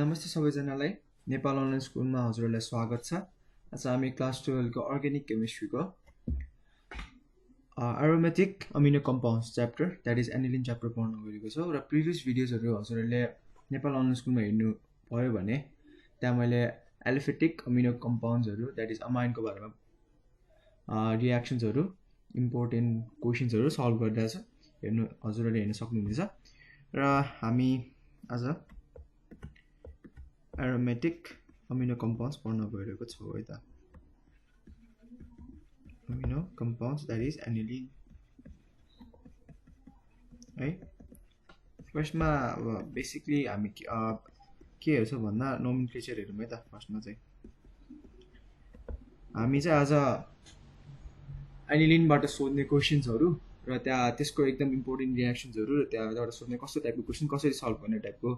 नमस्ते सबैजनालाई नेपाल अनलाइन स्कुलमा हजुरहरूलाई स्वागत छ। आज हामी क्लास 12 को अर्ग्यानिक केमिस्ट्रीको aromatic amino compounds chapter that is aniline chapter पढ्न गएको छौँ र प्रिभियस भिडियोजहरू हजुरहरूले नेपाल अनलाइन स्कुलमा हेर्नु भयो भने त्यहाँ मैले एलिफेटिक अमिनो कम्पाउन्ड्सहरू द्याट इज अमाइनको बारेमा रियाक्सन्सहरू इम्पोर्टेन्ट क्वेसन्सहरू सल्भ गरिरहेछ। हेर्नु हजुरहरूले हेर्न सक्नुहुनेछ र हामी आज एरोमेटिक अमिनो कम्पाउन्ड्स पढ्न गइरहेको छौँ है त। Amino compounds that is aniline है। फर्स्टमा अब बेसिकली हामी के हेर्छौँ भन्दा नोमेनक्लेचर हेरौँ है त। फर्स्टमा चाहिँ हामी चाहिँ आज एनिलिनबाट सोध्ने क्वेसन्सहरू र त्यहाँ त्यसको एकदम इम्पोर्टेन्ट रियाक्सन्सहरू र त्यहाँबाट सोध्ने कस्तो टाइपको क्वेसन कसरी सल्भ गर्ने टाइपको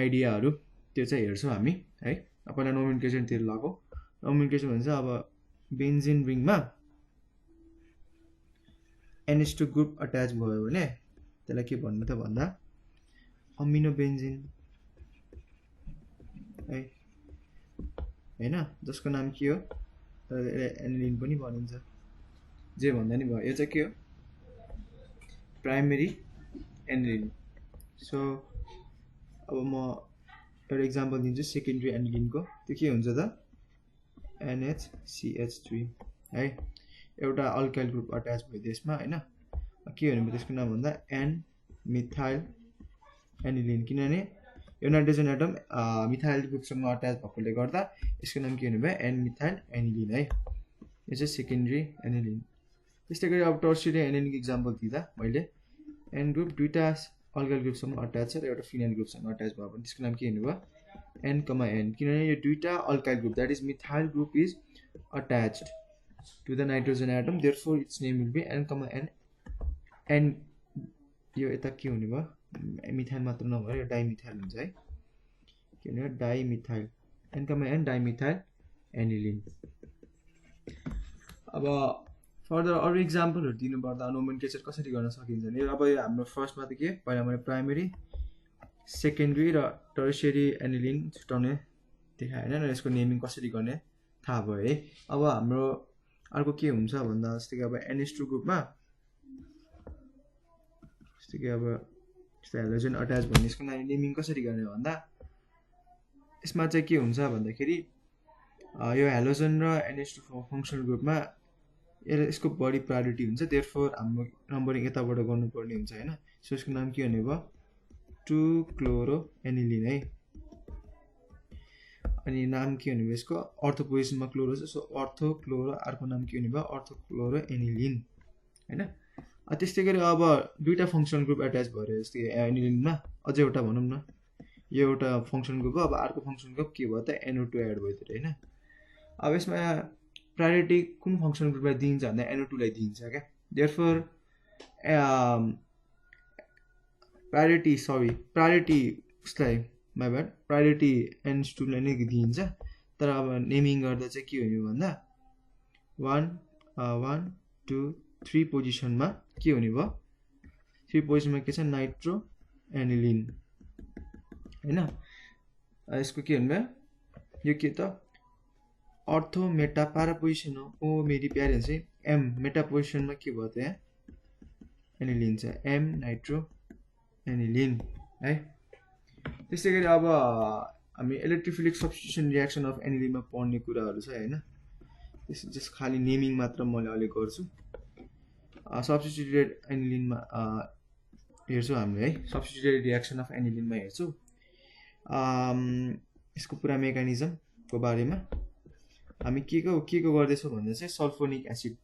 आइडियाहरू त्यो चाहिँ हेर्छौँ हामी है। पहिला नोमेनक्लेचरतिर लगाऊ। नोमेनक्लेचर भन्छ अब बेन्जिन रिङमा NH2 ग्रुप अट्याच भयो भने त्यसलाई के भन्नु त भन्दा अमिनो बेन्जिन है हैन, जसको नाम के हो एनिलिन पनि भनिन्छ। जे भन्दा नि भयो, यो चाहिँ के हो प्राइमेरी एनिलिन। सो अब म एउटा इक्जाम्पल दिन्छु सेकेन्डरी एनिलिनको। त्यो के हुन्छ त NHCH3 है। एउटा अल्काइल ग्रुप अट्याच भयो त्यसमा हैन। के भन्नु त्यसको नाम भन्दा एन मिथाइल एनिलिन, किनभने यो नाइट्रोजन एटम मिथाइल ग्रुपसँग अट्याच भएकोले गर्दा यसको नाम के भन्नुभयो एन मिथाइल एनिलिन है। यो चाहिँ सेकेन्डरी एनिलिन। त्यस्तै गरी अब टर्सियरी एनिलिनको इक्जाम्पल दिँदा मैले एन ग्रुप दुईटा अल्काइल ग्रुपसँग अट्याच छ र एउटा फिनाइल ग्रुपसँग अट्याच भयो भने त्यसको नाम के भन्नुभयो एन कमा एन, किनभने यो दुईटा alkyl group that is methyl group is attached to the nitrogen atom, therefore its name will be N comma N. N यो यता के हुने भयो मिथाइल मात्र नभएर यो डाइमिथाइल हुन्छ है। के भन्यो dimethyl N comma N dimethyl aniline. अब फर्दर अरू इक्जाम्पलहरू दिनुपर्दा नोमेनक्लेचर कसरी गर्न सकिन्छ भने अब यो हाम्रो फर्स्टमा त के पहिला मैले प्राइमेरी सेकेन्डरी र टर्सियरी एनिलिन छुट्याउने देखाएँ होइन, र यसको नेमिङ कसरी गर्ने थाहा भयो है। अब हाम्रो अर्को के हुन्छ भन्दा जस्तै कि अब NH2 ग्रुपमा जस्तै कि अब यस्तो हेलोजन अट्याच भयो भने यसको नेमिङ कसरी गर्ने भन्दा यसमा चाहिँ के हुन्छ भन्दाखेरि यो हेलोजन र NH2 फङ्सनल ग्रुपमा यसको बढी प्रायोरिटी हुन्छ, देयरफोर हाम्रो नम्बरिङ यताबाट गर्नुपर्ने हुन्छ होइन। सो यसको नाम के भन्ने भयो 2-क्लोरो एनिलिन है। अनि नाम के भन्ने भयो यसको अर्थो पोजिसनमा क्लोरो छ, सो अर्थो क्लोरो, अर्को नाम के भन्ने भयो अर्थो क्लोरो एनिलिन होइन। त्यस्तै गरी अब दुईवटा फङ्सनल ग्रुप एट्याच भएर जस्तै एनिलिनमा अझै एउटा भनौँ न, यो एउटा फङ्सनल ग्रुप हो, अब अर्को फङ्सनल ग्रुप के भयो त NO2 एड भयो त्यो होइन। अब यसमा प्रायोरिटी कुन फङ्सनल ग्रुपलाई दिइन्छ भन्दा NO2 लाई दिइन्छ क्या। देयरफोर प्रायोरिटी उसलाई माइ ब्याड प्रायोरिटी NH2 लाई नै दिइन्छ। तर अब नेमिङ गर्दा चाहिँ के हुने भन्दा 1 2 3 पोजिसनमा के हुने भयो 3 पोजिसनमा के छ नाइट्रो एनिलिन होइन। यसको के भन्नुभयो यो के त अर्थो मेटा पारा पोजिसन हो। ओ मेरी प्यारे चाहिँ एम मेटा पोजिसनमा के भयो त यहाँ एनिलिन छ, एम नाइट्रो एनिलिन है। त्यस्तै गरी अब हामी इलेक्ट्रोफिलिक सब्स्टिट्युसन रियाक्सन अफ एनिलिनमा पढ्ने कुराहरू छ होइन। त्यस जस खालि नेमिङ मात्र मैले अहिले गर्छु। सब्स्टिट्युटेड एनिलिनमा हेर्छौँ हामीले है। सब्स्टिट्युटेड रियाक्सन अफ एनिलिनमा हेर्छौँ यसको पुरा मेकानिजमको बारेमा। हामी के को गर्दैछौँ भन्दा चाहिँ sulphonic acid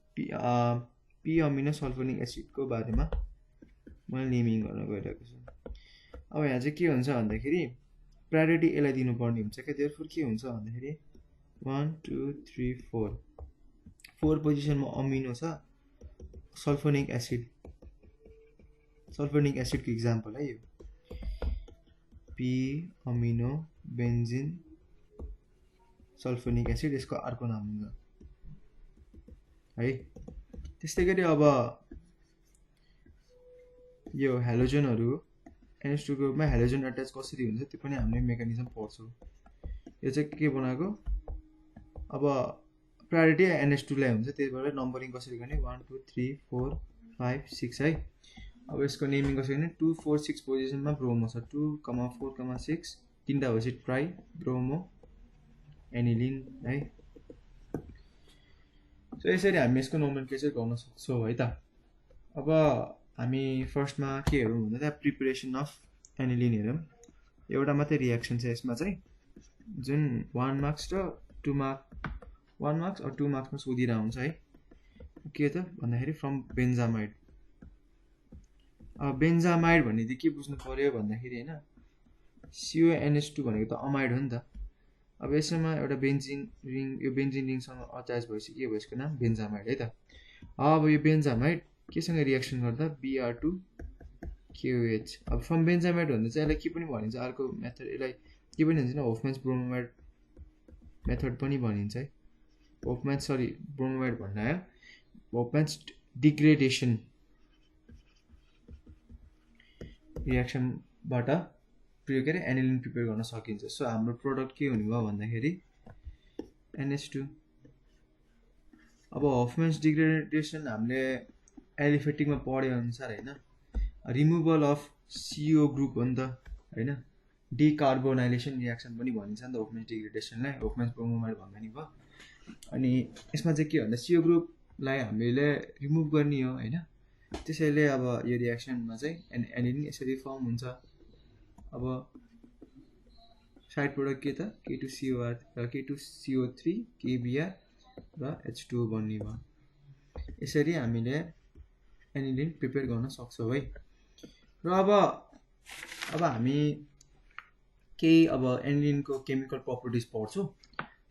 p amino sulphonic एसिडको बारेमा मैले नेमिङ गर्न गइरहेको छु। अब यहाँ चाहिँ के हुन्छ भन्दाखेरि प्रायोरिटी यसलाई दिनुपर्ने हुन्छ क्या। देयरफोर के हुन्छ भन्दाखेरि 1 2 3 4 पोजिसनमा अमिनो छ सल्फोनिक एसिडको इक्जाम्पल है यो P amino benzene sulphonic acid, यसको अर्को नाम हुन्छ है। त्यस्तै गरी अब यो हेलोजनहरू NH2 ग्रुपमा हेलोजन अट्याच कसरी हुन्छ त्यो पनि हामीले मेकानिजम पढ्छौँ। यो चाहिँ के बनाएको, अब प्रायोरिटी NH2 लाई हुन्छ, त्यही भएर नम्बरिङ कसरी गर्ने 1 2 3 4 5 6 है। अब यसको नेमिङ कसरी गर्ने 2 4 6 पोजिसनमा ब्रोमो छ, 2 4 6 तीनटा भएपछि ट्राई ब्रोमो एनिलिन है। सो यसरी हामी यसको नोमेनक्लेचर गर्न सक्छौँ है त। अब हामी फर्स्टमा के हेरौँ भन्दा त्यहाँ प्रिपरेसन अफ एनिलिन हेरौँ। एउटा मात्रै रियाक्सन छ यसमा चाहिँ जुन 1 मार्क्स र 2 मार्क्स और 2 मार्क्समा सोधिरहेको हुन्छ है। के त भन्दाखेरि फ्रम बेन्जामाइड। अब बेन्जामाइड भन्ने के बुझ्नु पर्यो भन्दाखेरि हैन CONH2 भनेको त अमाइड हो नि त। अब यसमा एउटा बेन्जिन रिङ, यो बेन्जिन रिङसँग अट्याच भएपछि के भयो यसको नाम बेन्जामाइड है त। अब यो बेन्जामाइड केसँग रियाक्सन गर्दा Br2KOH। अब फ्रम बेन्जामाइड भन्दा चाहिँ यसलाई के पनि भनिन्छ, अर्को मेथड यसलाई के पनि भनिन्छ होफम्यान्स ब्रोमोमाइड मेथड पनि भनिन्छ है। ब्रोमोमाइड भन्दा आयो होफम्यान्स डिग्रेडेसन रियाक्सनबाट के अरे एनिलिन प्रिपेयर गर्न सकिन्छ। सो हाम्रो प्रोडक्ट के हुने भयो भन्दाखेरि NH2। अब होफम्यान्स डिग्रेडेसन हामीले एलिफेटिकमा पढे अनुसार हैन रिमुभल अफ CO ग्रुप हो नि त हैन, डिकार्बोनाइलेसन रियाक्सन पनि भनिन्छ नि त होफम्यान्स डिग्रेडेसनलाई, होफम्यान्स ब्रोमोमाइड भन्दा नि भयो। अनि यसमा चाहिँ के भन्दा CO ग्रुपलाई हामीले रिमुभ गर्ने हो हैन। त्यसैले अब यो रियाक्सनमा चाहिँ एनिलिन यसरी फर्म हुन्छ। अब साइड प्रोडक्ट के त K2CO3 KBr र H2O बन्ने भयो। यसरी हामीले एनिलिन प्रिपेयर गर्न सक्छौँ है। र अब हामी केही अब एनिलिनको केमिकल प्रपर्टिज पढ्छौँ,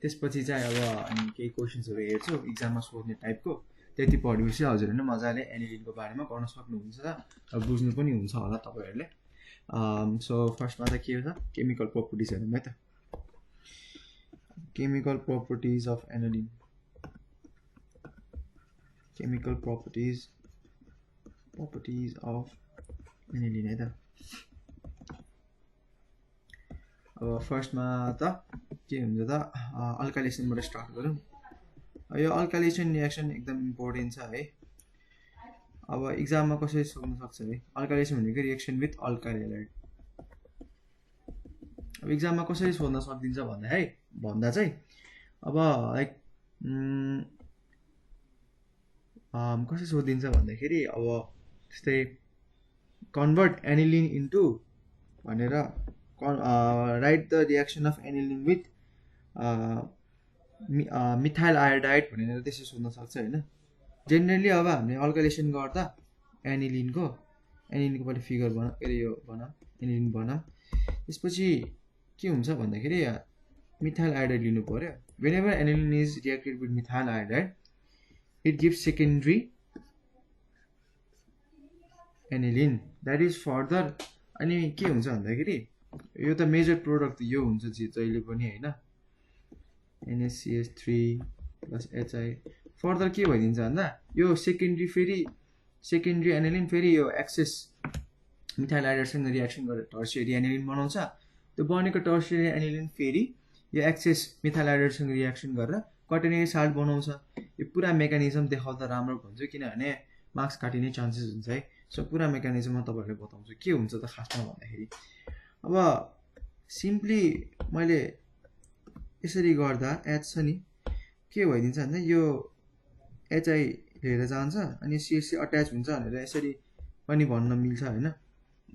त्यसपछि चाहिँ अब हामी केही क्वेसन्सहरू हेर्छौँ इक्जाममा सोध्ने टाइपको। त्यति पढेपछि हजुरहरूले मजाले एनिलिनको बारेमा गर्न सक्नुहुन्छ र बुझ्नु पनि हुन्छ होला तपाईँहरूले। सो फर्स्टमा त के हो त केमिकल प्रपर्टिज हेरौँ है त। Chemical properties of aniline, chemical properties of aniline है त। अब फर्स्टमा त के हुन्छ त अल्काइलेसनबाट स्टार्ट गरौँ। यो अल्काइलेसन रियाक्सन एकदम इम्पोर्टेन्ट छ है। अब इक्जाममा कसरी सोध्न सक्छ है, अल्काइलेसन भनेको रिएक्सन विथ अल्काइल हैलाइड। अब इक्जाममा कसरी सोध्न सकिन्छ भन्दा चाहिँ अब लाइक कसरी सोधिन्छ भन्दाखेरि अब जस्तै कन्भर्ट एनिलिन इन्टु भनेर right the reaction of aniline with methyl iodide भनेर त्यसरी सोध्न सक्छ हैन। जेनरली अब हामीले अल्काइलेसन गर्दा एनिलिनको पहिले फिगर बनाऊ, के अरे यो बनाऊ एनिलिन बनाऊ। त्यसपछि के हुन्छ भन्दाखेरि मिथाइल आयोडाइड लिनु पर्यो। Whenever aniline is reacted with methyl iodide it gives secondary aniline that is further. अनि के हुन्छ भन्दाखेरि यो त मेजर प्रोडक्ट यो हुन्छ जहिले पनि हैन, NaCH3 प्लस HI। फर्दर के भइदिन्छ भन्दा यो सेकेन्डरी एनिलिन फेरि यो एक्सेस मिथाइल आयोडाइडसँग रियाक्सन गरेर टर्सियरी एनिलिन बनाउँछ। त्यो बनेको टर्सियरी एनिलिन फेरि यो एक्सेस मिथाइल आयोडाइडसँग रियाक्सन गरेर क्वाटर्नरी साल्ट बनाउँछ। यो पुरा मेकानिजम देखाउँदा राम्रो भन्छु, किनभने मार्क्स काटिने चान्सेस हुन्छ है। सो पुरा मेकानिजम म तपाईँहरूले बताउँछु के हुन्छ त खासमा भन्दाखेरि। अब सिम्पली मैले यसरी गर्दा एच छ नि के भइदिन्छ भन्दा यो HI लिएर जान्छ अनि CH3 अट्याच हुन्छ भनेर यसरी पनि भन्न मिल्छ हैन,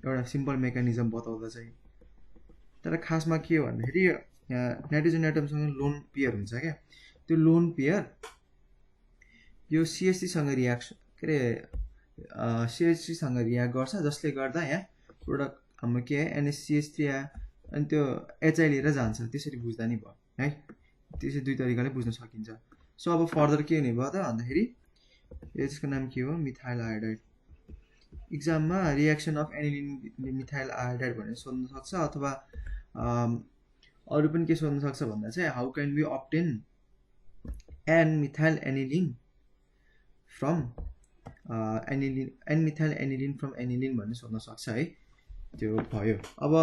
एउटा सिम्पल मेकानिजम बताउँदा चाहिँ। तर खासमा के हो भन्दाखेरि यहाँ नाइट्रोजन एटमसँग लोन पेयर हुन्छ क्या, त्यो लोन पेयर यो CH3 सँग रियाक्सन के अरे CH3 सँग रियाक्ट गर्छ, जसले गर्दा यहाँ प्रोडक्ट हाम्रो के है NaCH3 अनि त्यो HI लिएर जान्छ। त्यसरी बुझ्दा नि भयो है, त्यसरी दुई तरिकाले बुझ्न सकिन्छ। सो अब फर्दर के हुने भयो त भन्दाखेरि यसको नाम के हो मिथाइल आयोडाइड। इक्जाममा reaction of aniline methyl iodide भनेर सोध्न सक्छ, अथवा अरू पनि के सोध्न सक्छ भन्दा चाहिँ how can be obtain N methyl aniline from aniline from aniline भन्ने सोध्न सक्छ है। त्यो भयो। अब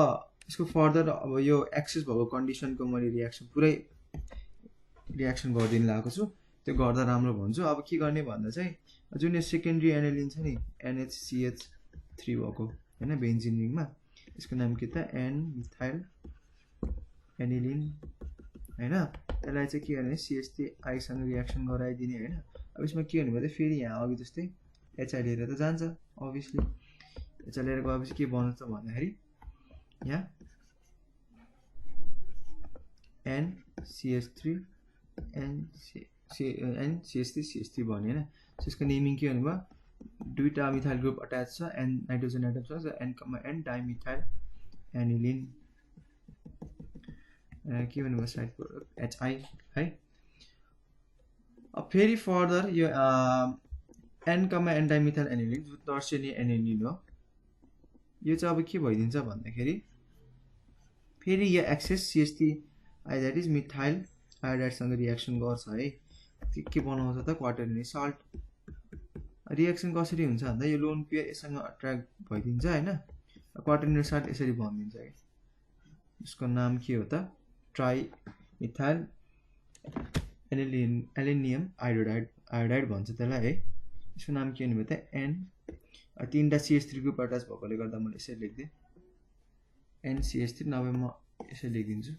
यसको फर्दर अब यो एक्सेस भएको कन्डिसनको मैले पुरै रियाक्सन गरिदिनु लागेको छु। त्यो गर्दा राम्रो भन्छु। अब के गर्ने भन्दा चाहिँ जुन यो सेकेन्डरी एनालिन छ नि NHCH3 भएको हैन बेन्जिन रिङमा, यसको नाम के त एन मिथाइल एनिलिन हैन। यसलाई चाहिँ के गर्ने CH3 सँग रियाक्सन गराइदिने हैन। अब यसमा के भन्नु भने फेरि यहाँ अघि जस्तै HI लिएर त जान्छ अभियसली। HI लिएर गएपछि के बन्छ त भन्दाखेरि यहाँ NCH3 NCH3 भन्यो हैन। यसको नेमिङ के भन्नुभयो, दुईटा मिथाइल ग्रुप अट्याच छ, N नाइट्रोजन एटम छ, N, N डाइमिथाइल एनिलिन के भन्नुभयो साइड प्रोडक्ट HI है। अब फेरि फर्दर यो N, N डाइमिथाइल एनिलिन जो टर्सियरी एनिलिन हो, यो चाहिँ अब के भइदिन्छ भन्दाखेरि फेरि यो excess CH3 that is methyl iodide सँग रियाक्सन गर्छ है। के बनाउँछ त क्वाटरनरी साल्ट। रियाक्सन कसरी हुन्छ भन्दा यो लोन पेयर यससँग अट्र्याक्ट भइदिन्छ हैन। क्वाटरनरी साल्ट यसरी बनिन्छ है। यसको नाम के हो त ट्राई मिथाइल एलिनियम आयोडाइड भन्छ त्यसलाई है। यसको नाम के भन्नुभयो त N, तीनटा CH3 ग्रुप अट्याच भएकोले गर्दा मैले यसरी लेख्दिएँ NCH3, नभए म यसरी लेखिदिन्छु।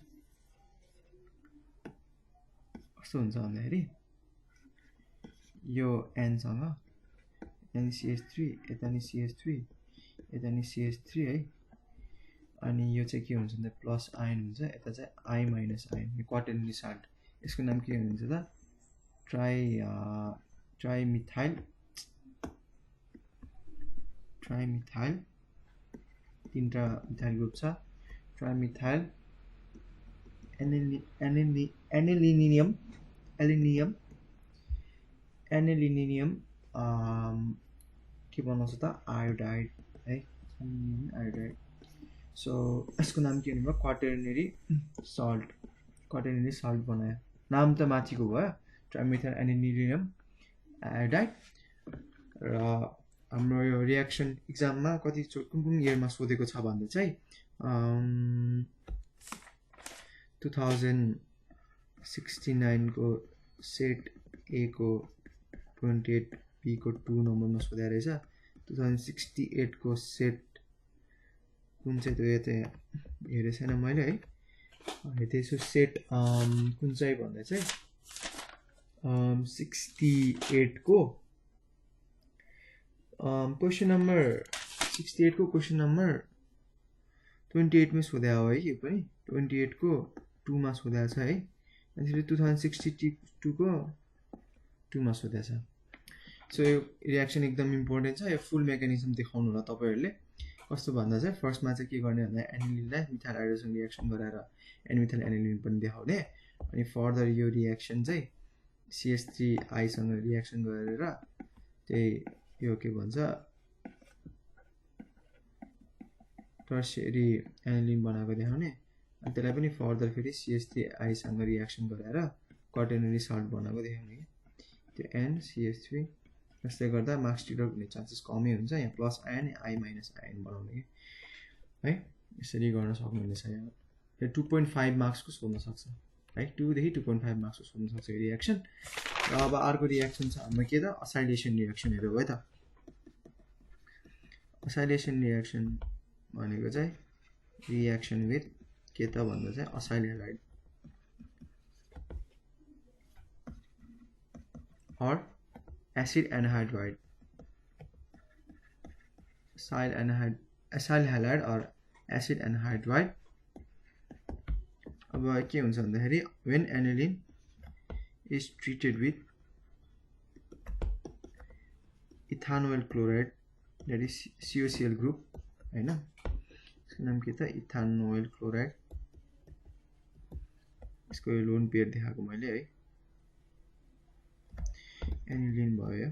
कस्तो हुन्छ भन्दाखेरि यो N सँग NCH3 यता नि CH3 यता नि CH3 है। अनि यो चाहिँ के हुन्छ भन्दा प्लस आयन हुन्छ, यता चाहिँ I माइनस आयन, यो क्वाटरनरी साल्ट। यसको नाम के हुन्छ त ट्राइमिथाइल तीनटा मिथाइल ग्रुप छ, ट्राइमिथाइल एनिलिनियम के बनाउँछ त आयोडाइड है, आयोडाइड। सो यसको नाम के भन्नुभयो क्वाटरनरी साल्ट बनायो। नाम त माथिको भयो ट्राइमिथाइल एनिलिनियम आयोडाइड। र हाम्रो यो रियाक्सन एक्जाममा कुन इयरमा सोधेको छ भन्दा चाहिँ 2069 को सेट ए को 28 B को 2 नम्बरमा सोधे रहेछ। 2068 को सेट कुन चाहिँ त्यो चाहिँ हेरेको छैन मैले है। अनि त्यसको सेट कुन चाहिँ भन्दा चाहिँ 68 को क्वेसन नम्बर 68 को क्वेसन नम्बर 28 में सोधे हो है। यो पनि 28 को 2 मा सोधेको छ है। अनि 2062 को 2 मा सोधेको छ। सो यो रियाक्सन एकदम इम्पोर्टेन्ट छ। यो फुल मेकानिजम देखाउनु होला तपाईहरुले। कस्तो भन्दा चाहिँ फर्स्टमा चाहिँ के गर्ने भन्दा एनिलिनलाई मिथाइल आयोडाइडसँग रियाक्सन गराएर एन मिथाइल एनिलिन पनि देखाउने। अनि फर्दर यो रियाक्सन चाहिँ CH3 सँग रियाक्सन गरेर त्यही यो के भन्छ टर्सियरी एनिलिन बनाएको देखाउने। अनि त्यसलाई पनि फर्दर फेरि CH3 सँग रियाक्सन गराएर क्वाटरनरी साल्ट बनाएको देखाउने। त्यो NCH3 यसले गर्दा मार्क्स डिडक्ट हुने चान्सेस कमै हुन्छ। यहाँ plus ion I minus ion बनाउने है। यसरी गर्न सक्नुहुनेछ। यहाँ 2.5 मार्क्सको सोध्न सक्छ है। 2 देखि 2.5 मार्क्सको सोध्न सक्छ यो रियाक्सन। र अब अर्को रियाक्सन छ हाम्रो के त असाइलेसन रियाक्सन हेरौ है त। असाइलेसन रियाक्सन भनेको चाहिँ रियाक्सन विथ के त भन्दा चाहिँ acyl halide or acid anhydride, acyl halide or acid anhydride। अब के हुन्छ भन्दाखेरि when aniline is treated with ethanol chloride that is COCl group हैन। यसको नाम के त इथानोल क्लोराइड। यसको लोन पेयर देखाएको मैले है। एनिलिन भयो।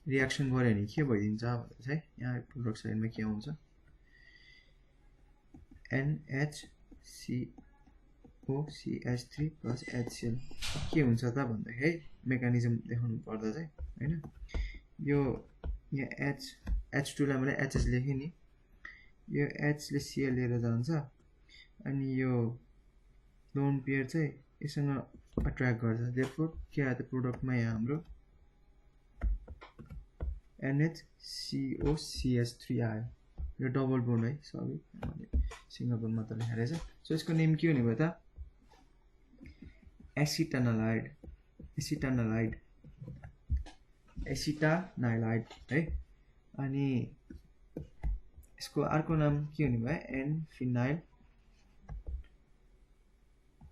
रियाक्सन गरे भने के भइदिन्छ भन्दा चाहिँ यहाँ प्रोडक्ट साइडमा के आउँछ NHCOCH3 प्लस HCl। के हुन्छ त भन्दाखेरि मेकानिजम देखाउनु पर्दा चाहिँ हैन, यो यहाँ H H2 लाई मैले HS लेखेँ नि, यो H ले Cl लिएर जान्छ अनि यो लोन पेयर चाहिँ यससँग अट्र्याक्ट गर्छ। देयरफोर के आयो त प्रोडक्टमा यहाँ हाम्रो NHCOCH3 आयो। यो डबल बोन्ड है, सरी मैले सिंगल बोन्ड मात्र लेखेको रहेछ। सो यसको नेम के हुने भयो त एसिटानालाइड है। अनि यसको अर्को नाम के हुने भयो एन फिनाइल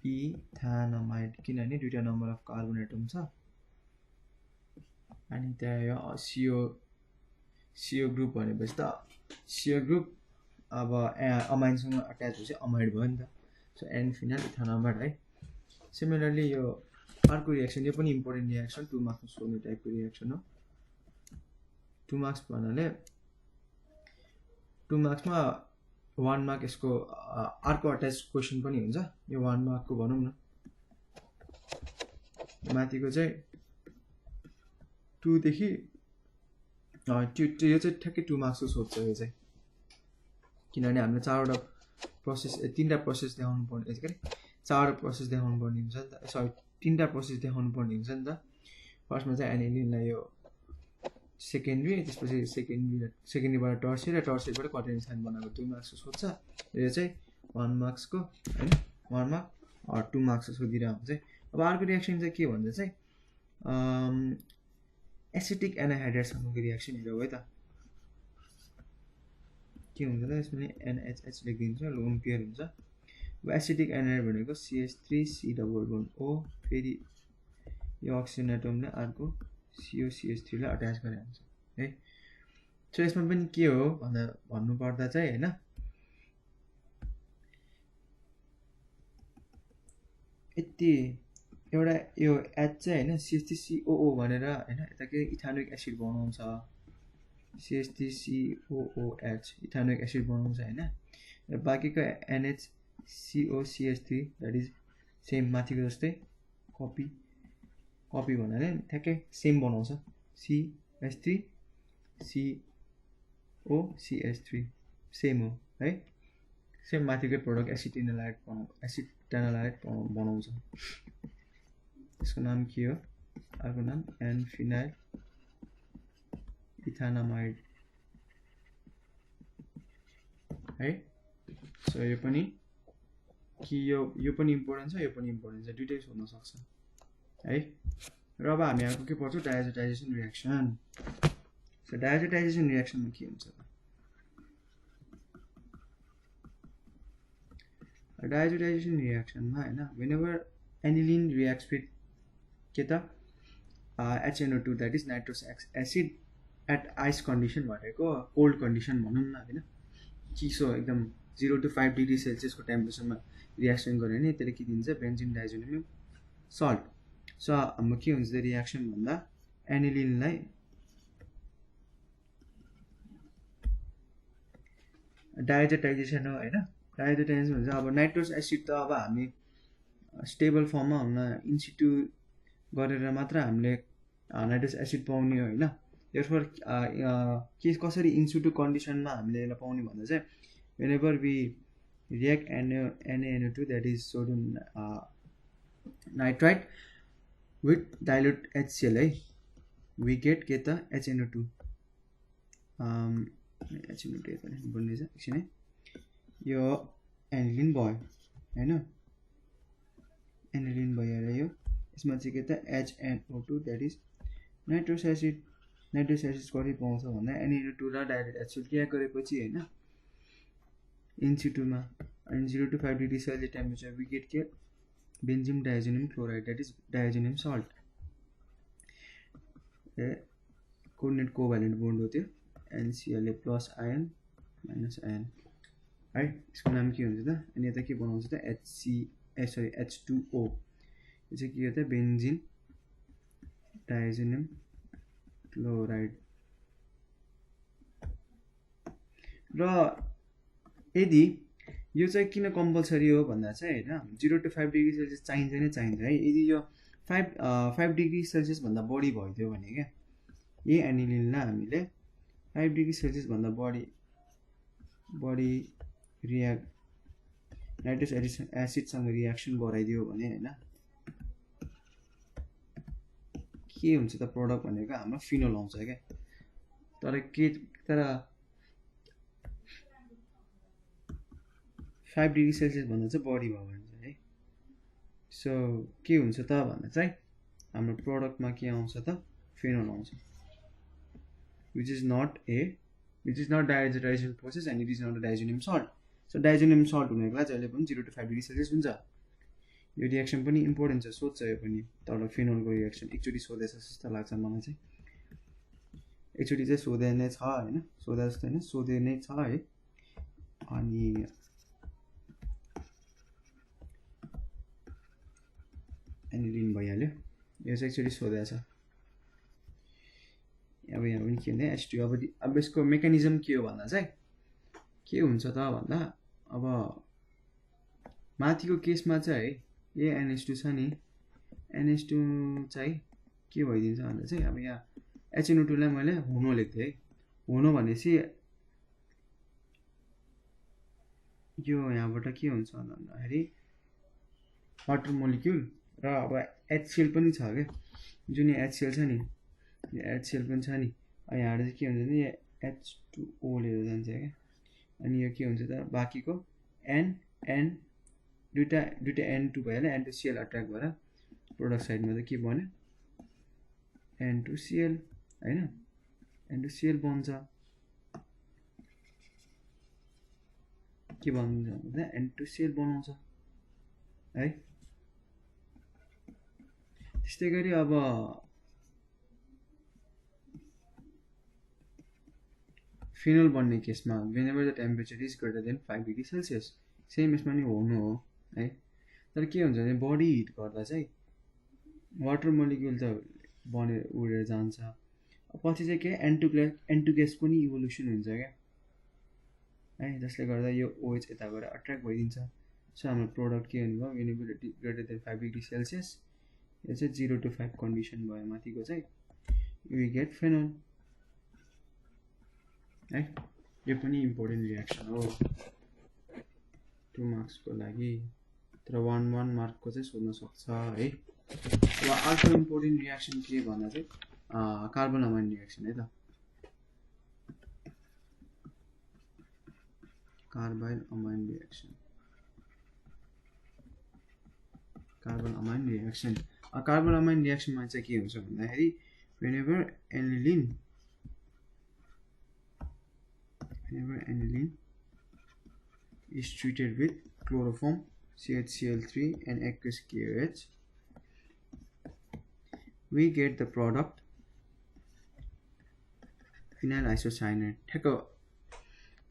इथानामाइड, किनभने दुईटा नम्बर अफ कार्बन एटम छ अनि त्यहाँ यो CO ग्रुप भनेपछि त CO ग्रुप अब अमाइनसँग अट्याच भएपछि अमाइड भयो नि त। सो एन फिनाइल इथानामाइड है। सिमिलरली यो अर्को रिएक्सन, यो पनि इम्पोर्टेन्ट रिएक्सन, 2 मार्क्समा सोध्ने टाइपको रिएक्सन हो। 2 मार्क्स भन्नाले 2 मार्क्समा 1 मार्क यसको अर्को अट्याच क्वेसन पनि हुन्छ। यो 1 मार्कको भनौँ न, माथिको चाहिँ 2 देखि यो चाहिँ ठ्याक्कै 2 मार्क्सको सोध्छ यो चाहिँ, किनभने हामीले 4वटा प्रोसेस 3टा प्रोसेस देखाउनु पर्ने, के अरे 4वटा प्रोसेस देखाउनु पर्ने हुन्छ नि त, सरी 3टा प्रोसेस देखाउनु पर्ने हुन्छ नि त। फर्स्टमा चाहिँ एनिलिनलाई यो सेकेन्डरी, त्यसपछि सेकेन्डरीबाट टर्सियरी र टर्सियरीबाट क्वाटर्नियन बनाएको 2 मार्क्सको सोध्छ। यो चाहिँ 1 मार्क्सको हैन, 1 मार्क 2 मार्क्सको सोधिरहेको हुन्छ। अब अर्को रिएक्सन चाहिँ के भन्छ चाहिँ एसिटिक एनाहाइड्राइडसँगको रिएक्सन हेरौँ है त। के हुन्छ त यसमा NHH लेखिदिन्छ, लोन पेयर हुन्छ। अब एसिटिक एनाहाइड भनेको CH3C डबल बोन्ड O, फेरि यो अक्सिजन एटमले अर्को COCH3 लाई अट्याच गरेको हुन्छ है। सो यसमा पनि के हो भन्नु पर्दा चाहिँ हैन, यति एउटा यो H चाहिँ हैन CH3COO भनेर हैन, यता के इथानोइक एसिड बनाउँछ, CH3COOH इथानोइक एसिड बनाउँछ हैन। र बाँकीको NHCOCH3 द्याट इज सेम माथिको जस्तै कपी भन्नाले ठ्याक्कै सेम बनाउँछ, CH3COCH3 सेम हो है। सेम माथिकै प्रोडक्ट एसिटानालाइड बनाउँछ। यसको नाम के हो, अर्को नाम एन फिनाइल इथानामाइड है। सो यो पनि कि यो पनि इम्पोर्टेन्ट छ, यो पनि इम्पोर्टेन्ट छ, दुईटै सोध्न सक्छ है। र अब हामी अर्को के पढ्छौँ डायजोटाइजेसन रिएक्सन। सो डायजोटाइजेसन रिएक्सनमा के हुन्छ त, डायजोटाइजेसन रिएक्सनमा हैन व्हेनेभर एनिलिन रिएक्ट्स विथ के त HNO2 that is nitrous acid at ice condition भनेको कोल्ड कन्डिसन भनौँ न हैन, चिसो एकदम 0 to 5 डिग्री सेल्सियसको टेम्परेचरमा रिएक्सन गऱ्यो भने त्यसले के दिन्छ बेन्जिन डाइजोनियम सल्ट। सो हाम्रो के हुन्छ त रिएक्सन भन्दा एनिलिनलाई डायजोटाइजेसन हो हैन। डायजोटाइजेसन भन्छ अब नाइट्रस एसिड त अब हामी स्टेबल फर्ममा हुन इन्सिटु गरेर मात्र हामीले नाइट्रस एसिड पाउने हो हैन। देयरफोर के कसरी इन्सिटु कन्डिसनमा हामीले यसलाई पाउने भन्दा चाहिँ whenever we react NaNO2 that is sodium nitrite with dilute HCl है, we get के त HNO2 HNO2 भन्ने छ एकछिन है, यो एनिलिन भयो हैन, एनिलिन भयो र यो यसमा चाहिँ के त HNO2 that is nitrous acid कसरी पाउँछ भन्दा NaNO2 र डाइल्युट HCl के गरेपछि हैन इन्सिटुमा 0 to 5 degree celsius temperature we get के benzene diazonium chloride that is diazonium salt. Coordinate covalent bond हो त्यो NCl plus ion minus ion है। यसको नाम के हुन्छ त, अनि यता के बनाउँछ त H2O, यो चाहिँ के हो त बेन्जिन डाइजोनियम क्लोराइड। र यदि यो चाहिँ किन कम्पलसरी हो भन्दा चाहिँ हैन 0 to 5 डिग्री सेल्सियस चाहिन्छ नै चाहिन्छ है। यदि यो 5 डिग्री सेल्सियस भन्दा बढी भइदियो भने क्या यही एनिलिनलाई हामीले 5 डिग्री सेल्सियस भन्दा बढी नाइट्रस एसिडसँग रियाक्सन गराइदियो भने हैन के हुन्छ त प्रोडक्ट भनेको हाम्रो फिनोल आउँछ क्या तर 5 डिग्री सेल्सियस भन्दा चाहिँ बढी भयो भने चाहिँ है सो के हुन्छ त भन्दा चाहिँ हाम्रो प्रोडक्टमा के आउँछ त फिनोल आउँछ which is not diazotization process and it is not a diazonium salt. So diazonium salt हुनेको लागि जहिले पनि 0 to 5 डिग्री सेल्सियस हुन्छ यो रियाक्सन पनि इम्पोर्टेन्ट छ सोध्छ यो पनि तर फिनोलको रियाक्सन एकचोटि सोधेछ जस्तो लाग्छ मलाई चाहिँ एकचोटि चाहिँ सोधे नै छ हैन सोधे जस्तो हैन सोधे नै छ है अनि एनिलिन भइहाल्यो यो चाहिँ एकचोटि सोधेछ अब यहाँ पनि के भन्दा H2 अब यसको मेकानिजम के हो भन्दा चाहिँ के हुन्छ त भन्दा अब माथिको केसमा चाहिँ है ए NH2 छ नि NH2 चाहिँ के भइदिन्छ भन्दा चाहिँ अब यहाँ HNO2 लाई मैले होनो लेख्थे है होनो भनेपछि यो यहाँबाट के हुन्छ भन्दाखेरि वाटर मोलिक्युल र अब HCl पनि छ के जुन यो HCl छ नि यो HCl पनि छ नि यहाँबाट चाहिँ के हुन्छ नि H2O लिएर जान्छ क्या अनि यो के हुन्छ त बाँकीको N दुईटा N2 भइहाल्यो N2Cl अट्र्याक्ट भएर प्रोडक्ट साइडमा चाहिँ के बन्यो N2Cl हैन N2Cl बन्छ के भन्छ भन्दा N2Cl बनाउँछ है त्यस्तै गरी अब फिनोल बन्ने केसमा whenever the temperature is greater than 5 degree Celsius same यसमा नि हुनु हो है तर के हुन्छ भने बडी हिट गर्दा चाहिँ वाटर मोलिक्युल त बनेर उडेर जान्छ पछि चाहिँ के N2 ग्यास पनि इभोल्युसन हुन्छ क्या है जसले गर्दा यो OH यता गएर अट्र्याक्ट भइदिन्छ सो हाम्रो प्रोडक्ट के हुनुभयो whenever greater than 5 degree Celsius यो चाहिँ 0 to 5 कन्डिसन भयो माथिको चाहिँ we get phenol है यो पनि इम्पोर्टेन्ट रियाक्सन हो 2 मार्क्सको लागि तर 1 मार्कको चाहिँ सोध्न सक्छ है अब अर्को इम्पोर्टेन्ट रियाक्सन के भन्दा चाहिँ कार्बन अमाइन रियाक्सन है त कार्बन अमाइन रियाक्सनमा चाहिँ के हुन्छ भन्दाखेरि whenever aniline is treated with chloroform CHCl3 and aqueous KOH we get the product phenyl isocyanate ठ्याक्क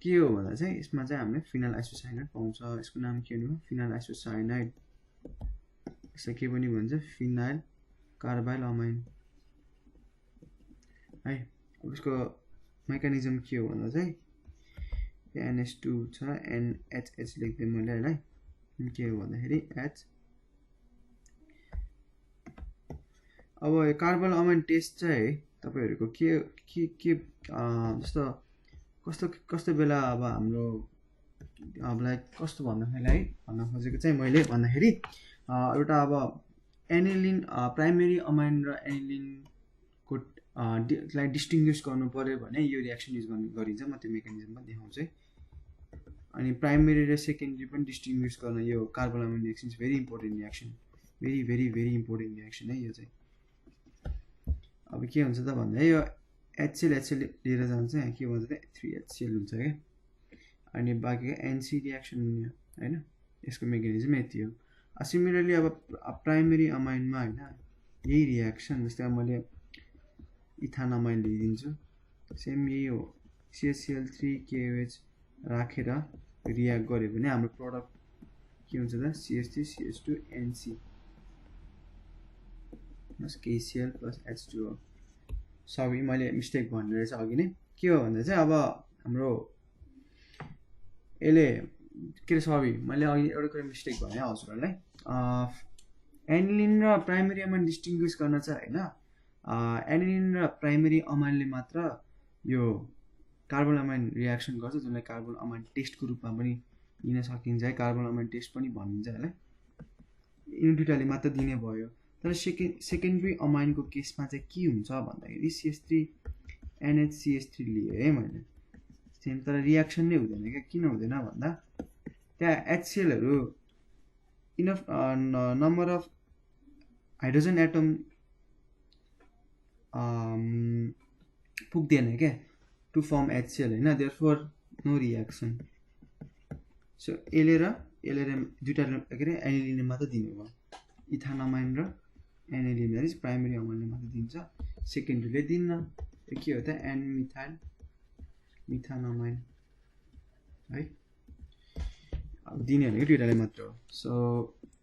के हो भन्दा चाहिँ यसमा चाहिँ हामीले फिनाइल आइसोसाइनाइड पाउँछ यसको नाम के हो फिनाइल आइसोसाइनाइड यसलाई के पनि भन्छ फिनाइल कार्बाइल अमाइन है अब यसको मेकानिजम के हो भन्दा चाहिँ NH2 छ NHH लेख्दै मैले हैन के हो भन्दाखेरि H अब कार्बन अमाइन टेस्ट चाहिँ तपाईहरुको के जस्तो कस्तो बेला अब हाम्रो हामीलाई कस्तो भन्दाखेरि है भन्न खोजेको चाहिँ मैले भन्दाखेरि एउटा अब एनिलिन प्राइमरी अमाइन र एनिलिन को लाई डिस्टिंग्विश गर्नु पर्यो भने यो रियाक्सन युज गरिन्छ म त्यो मेकानिजममा देखाउँछु अनि प्राइमरी र सेकेन्डरी पनि डिस्टिंग्विश गर्न यो carbon amine reaction is very important reaction very important reaction है यो चाहिँ अब के हुन्छ त भन्दा यो HCl लिएर जान्छ यहाँ के भन्छ त 3HCl हुन्छ के अनि बाँकी NC रियाक्सन हैन यसको मेकानिजम यति हो सिमिलरली अब प्राइमरी अमाइनमा हैन यही रियाक्सन जस्तै मैले इथान अमाइन लिइदिन्छु सेम यही हो CHCl3 KOH राखेर रियाक्ट गर्यो भने हाम्रो प्रोडक्ट के हुन्छ त CH3 CH2 NC plus KCl plus H2O सबै मैले मिस्टेक भन्ने रहेछ अघि नै के हो भन्दा चाहिँ अब हाम्रो यसले के रे सबै मैले अघि एउटा कुरा मिस्टेक भने हजुरहरुलाई एनिलिन र प्राइमरी अमाइन डिस्टिंग्विश गर्न चाहिँ हैन एनिलिन र प्राइमरी अमाइनले मात्र यो कार्बन अमाइन रियाक्सन गर्छ जसलाई कार्बन अमाइन टेस्टको रूपमा पनि लिन सकिन्छ है, कार्बन अमाइन टेस्ट पनि भनिन्छ यसलाई। यिनी दुईटाले मात्र दिने भयो। तर सेकेन्डरी अमाइनको केसमा चाहिँ के हुन्छ भन्दाखेरि CH3 NHCH3 लिएँ है मैले सेम, तर रियाक्सन नै हुँदैन क्या। किन हुँदैन भन्दा त्यहाँ HClहरू enough number of hydrogen atom पुग्दैन क्या टु फर्म HCl होइन, देयरफोर नो रियाक्सन। सो यसले दुईटा के अरे एनिलिनले मात्र दिने भयो, इथानमाइन र एनिलिन प्राइमेरी अमाइनले मात्र दिन्छ, सेकेन्डरीले दिन्न। यो के हो त एन मिथानमाइन है, अब दिने भनेको दुईटाले मात्र हो। सो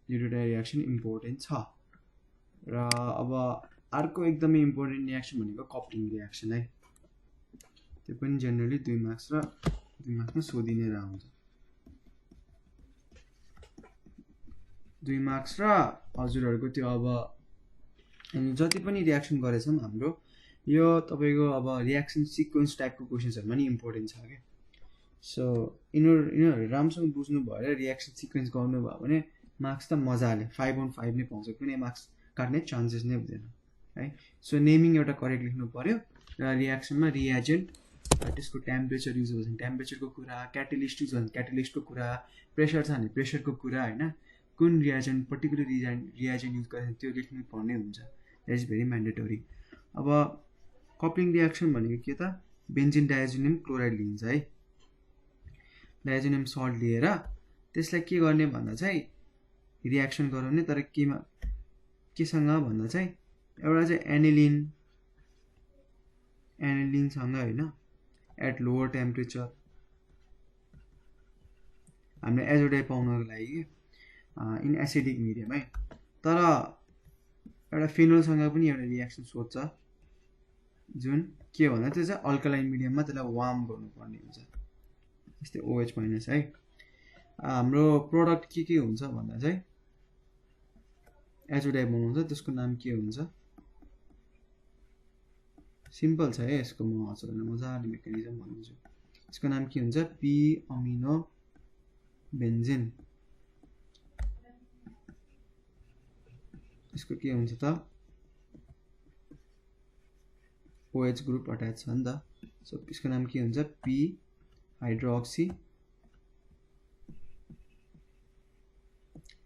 यो दुईटा रियाक्सन इम्पोर्टेन्ट छ। र अब अर्को एकदमै इम्पोर्टेन्ट रियाक्सन भनेको कप्लिङ रियाक्सन है, त्यो पनि जेनरली 2 मार्क्समा सोधिने हुन्छ। 2 मार्क्स र हजुरहरूको त्यो अब जति पनि रियाक्सन गरेछौँ हाम्रो यो तपाईँको अब रियाक्सन सिक्वेन्स टाइपको क्वेसन्सहरूमा नि इम्पोर्टेन्ट छ क्या। सो यिनीहरू राम्रोसँग बुझ्नु भएर रियाक्सन सिक्वेन्स गर्नुभयो भने मार्क्स त मजाले 5/5 नै पाउँछ, कुनै मार्क्स काट्ने चान्सेस नै हुँदैन है। सो नेमिङ एउटा करेक्ट लेख्नु पऱ्यो र रियाक्सनमा रिएजेन्ट त्यसको टेम्परेचर युज हुन्छ भने टेम्परेचरको कुरा, क्याटलिस्ट युज हुन्छ क्याटलिस्टको कुरा, प्रेसर छ भने प्रेसरको कुरा होइन, कुन रिएजेन्ट पर्टिकुलर रिएजेन्ट युज गरेर त्यो लेख्नु पर्ने हुन्छ। That is very mandatory. अब कप्लिङ रियाक्सन भनेको के त, बेन्जिन डाइजोनियम क्लोराइड लिन्छ है, डाइजोनियम सल्ट लिएर त्यसलाई के गर्ने भन्दा चाहिँ रियाक्सन गराउने, तर केसँग भन्दा चाहिँ एउटा चाहिँ एनिलिनसँग होइन, एट लोवर टेम्परेचर हामीले एजोडाइ पाउनको लागि इन एसिडिक मिडियम है। तर एउटा फिनोलसँग पनि एउटा रियाक्सन सोध्छ जुन के भन्दा त्यो चाहिँ अल्कालाइन मिडियममा त्यसलाई वार्म गर्नुपर्ने हुन्छ, जस्तै OH- है। हाम्रो प्रोडक्ट के हुन्छ भन्दा चाहिँ एजोडाइ बनाउँछ, त्यसको नाम के हुन्छ, सिम्पल छ है यसको, म हजुरलाई मजाले मेकानिजम भन्छु। यसको नाम के हुन्छ, पी अमिनो बेन्जिन। यसको के हुन्छ त, OH ग्रुप अट्याच छ नि त। सो यसको नाम के हुन्छ, पी हाइड्रोक्सी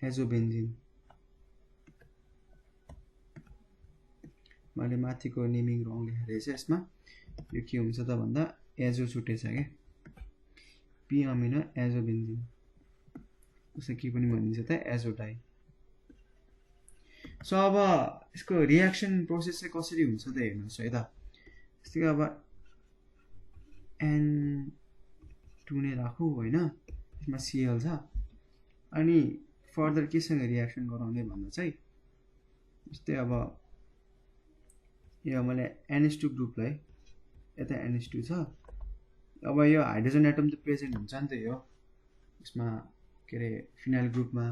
एजोबेन्जिन। मैले माथिको नेमिङ रङ लेखेर रहेछ यसमा। यो के हुन्छ त भन्दा एजो छुटेछ क्या, पी अमिनो एजोबेन्जिन, उसले के पनि भनिन्छ त एजोडाइ। सो अब यसको रियाक्सन प्रोसेस चाहिँ कसरी हुन्छ त हेर्नुहोस् है त। जस्तै अब N2 नै राखौँ होइन, यसमा Cl छ, अनि फर्दर केसँग रियाक्सन गराउने भन्दा चाहिँ जस्तै अब यो मैले NH2 ग्रुपलाई यता NH2 छ, अब यो हाइड्रोजन एटम त प्रेजेन्ट हुन्छ नि त यो यसमा के अरे फिनाइल ग्रुपमा,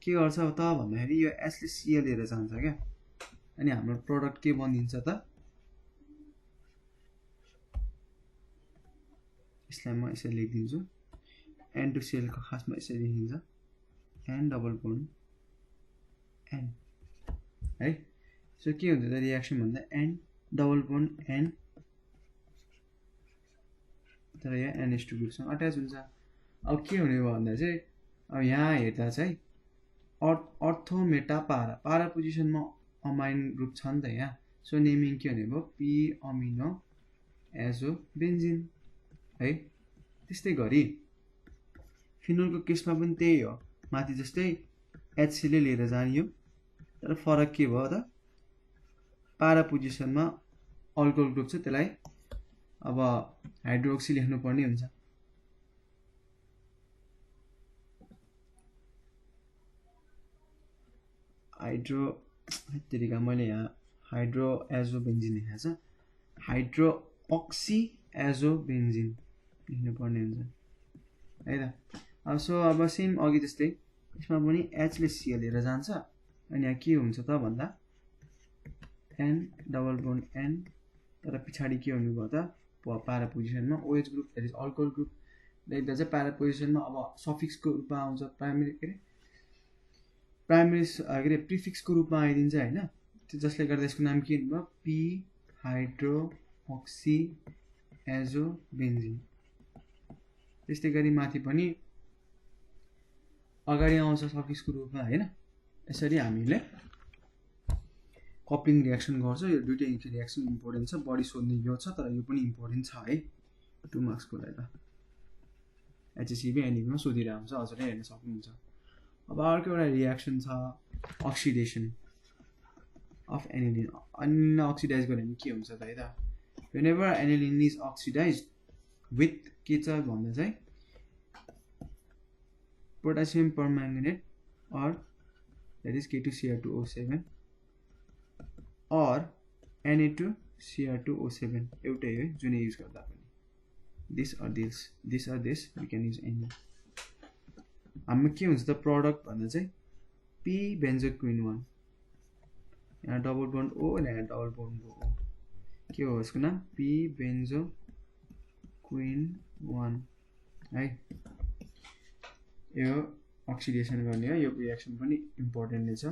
के गर्छ त भन्दाखेरि यो एसले Cl लिएर जान्छ क्या, अनि हाम्रो प्रोडक्ट के बनिन्छ त, यसलाई म यसरी लेखिदिन्छु, N2Cl को खासमा यसरी लेखिन्छ N डबल बोन्ड N है। सो के हुन्छ त रियाक्सन भन्दा N डबल बोन्ड N, तर यहाँ NH2 ग्रुपसँग अट्याच हुन्छ। अब के हुने भयो भन्दा चाहिँ अब यहाँ हेर्दा चाहिँ अर्थो मेटा पारा पोजिसनमा अमाइन ग्रुप छ नि त यहाँ। सो नेमिङ के हुने भयो, पी अमिनो एजोबेन्जिन है। त्यस्तै गरी फिनोलको केसमा पनि त्यही हो, माथि जस्तै HCl लिएर जानियो, तर फरक के भयो त, पारा पोजिसनमा अल्कोहल ग्रुप छ त्यसलाई अब हाइड्रोक्सी लेख्नु पर्ने हुन्छ। तरिका मैले यहाँ हाइड्रो एजोबेन्जिन लेखेको छ, हाइड्रोक्सी एजोबेन्जिन लेख्नु पर्ने हुन्छ है त। अब सो अब सेम अघि जस्तै यसमा पनि H ले Cl लिएर जान्छ, अनि यहाँ के हुन्छ त भन्दा N डबल बोन्ड N, तर पछाडि के हुनु भयो त para पोजिसनमा OH group that is alcohol group लेख्दा चाहिँ para पोजिसनमा अब सफिक्सको रूपमा आउँछ प्राइमरी के अरे प्रिफिक्सको रूपमा आइदिन्छ हैन त्यो जसले गर्दा यसको नाम के भयो पी हाइड्रोक्सी एजोबेन्जिन त्यस्तै गरी माथि पनि अगाडि आउँछ सफिक्सको रूपमा हैन यसरी हामीले कपलिङ रियाक्सन गर्छ यो दुईटै रियाक्सन इम्पोर्टेन्ट छ बडी सोध्ने यो छ तर यो पनि इम्पोर्टेन्ट छ है 2 मार्क्स को लागि एचएससीबी एनईमा सोधिरहेको हुन्छ हजुरले हेर्न सक्नुहुन्छ अब अर्को एउटा रियाक्सन छ अक्सिडेसन अफ एनिलिन अनि अक्सिडाइज गर्यो भने के हुन्छ त है त whenever aniline is oxidized with के छ भन्दा चाहिँ potassium permanganate or that is K2Cr2O7 or Na2Cr2O7 एउटै हो जुन युज गर्दा पनि this or this we can use any हाम्रो के हुन्छ त प्रोडक्ट भन्दा चाहिँ p benzoquine 1 यहाँ डबल बन्ड O अनि यहाँ डबल बन्ड O के हो यसको नाम p benzoquine 1 है यो अक्सिडेसन गर्ने हो यो रियाक्सन पनि इम्पोर्टेन्ट नै छ